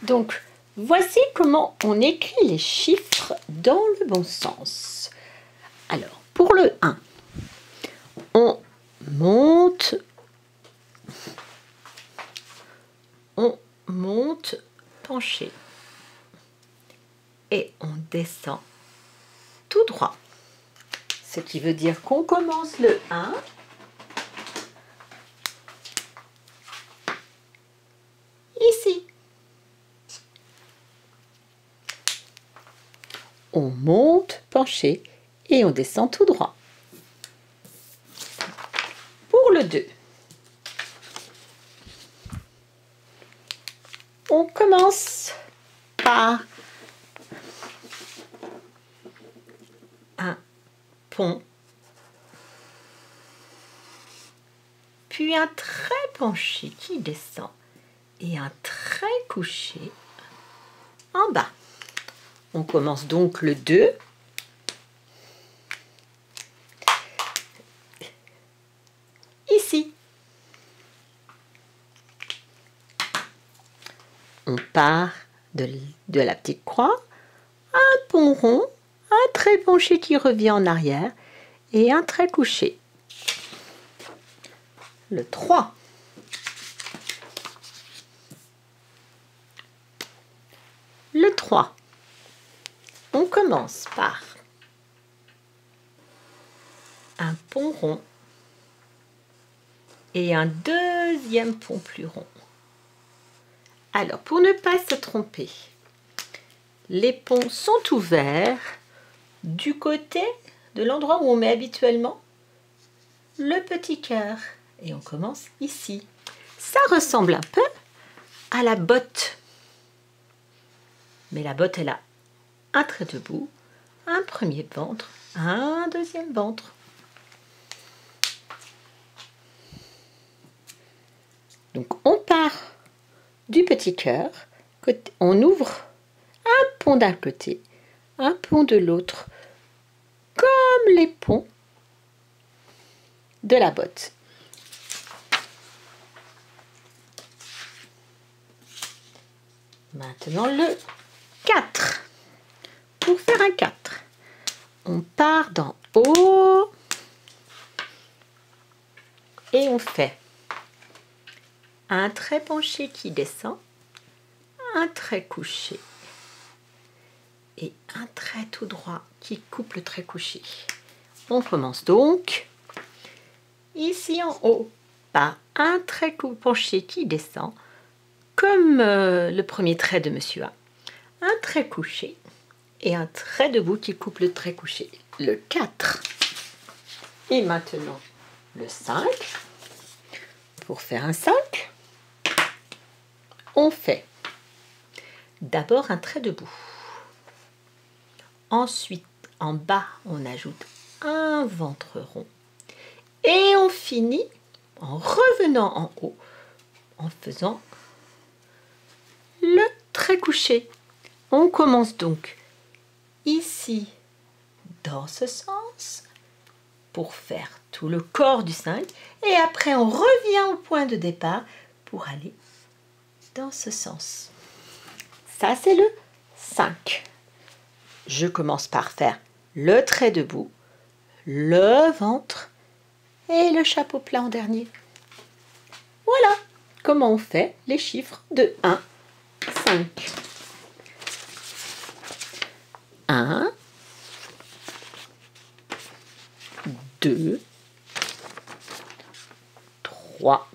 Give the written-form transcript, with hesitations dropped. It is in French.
Donc, voici comment on écrit les chiffres dans le bon sens. Alors, pour le 1, on monte penché et on descend tout droit. Ce qui veut dire qu'on commence le 1 ici. On monte penché et on descend tout droit. Pour le 2, on commence par un pont, puis un trait penché qui descend et un trait couché en bas. On commence donc le 2. Ici. On part de la petite croix, un pont rond, un trait penché qui revient en arrière et un trait couché. Le 3. Le 3. On commence par un pont rond et un deuxième pont plus rond. Alors, pour ne pas se tromper, les ponts sont ouverts du côté de l'endroit où on met habituellement le petit cœur. Et on commence ici. Ça ressemble un peu à la botte. Mais la botte, elle a un trait debout, un premier ventre, un deuxième ventre. Donc on part du petit cœur, on ouvre un pont d'un côté, un pont de l'autre, comme les ponts de la botte. Maintenant le 4. Pour faire un 4, on part d'en haut et on fait un trait penché qui descend, un trait couché et un trait tout droit qui coupe le trait couché. On commence donc ici en haut par un trait penché qui descend, comme le premier trait de Monsieur A, un trait couché et un trait debout qui coupe le trait couché. Le 4. Et maintenant le 5. Pour faire un 5, on fait d'abord un trait debout. Ensuite, en bas, on ajoute un ventre rond. Et on finit en revenant en haut, en faisant le trait couché. On commence donc ici, dans ce sens, pour faire tout le corps du 5. Et après, on revient au point de départ pour aller dans ce sens. Ça, c'est le 5. Je commence par faire le trait debout, le ventre et le chapeau plat en dernier. Voilà comment on fait les chiffres de 1 à 5. 1, 2, 3,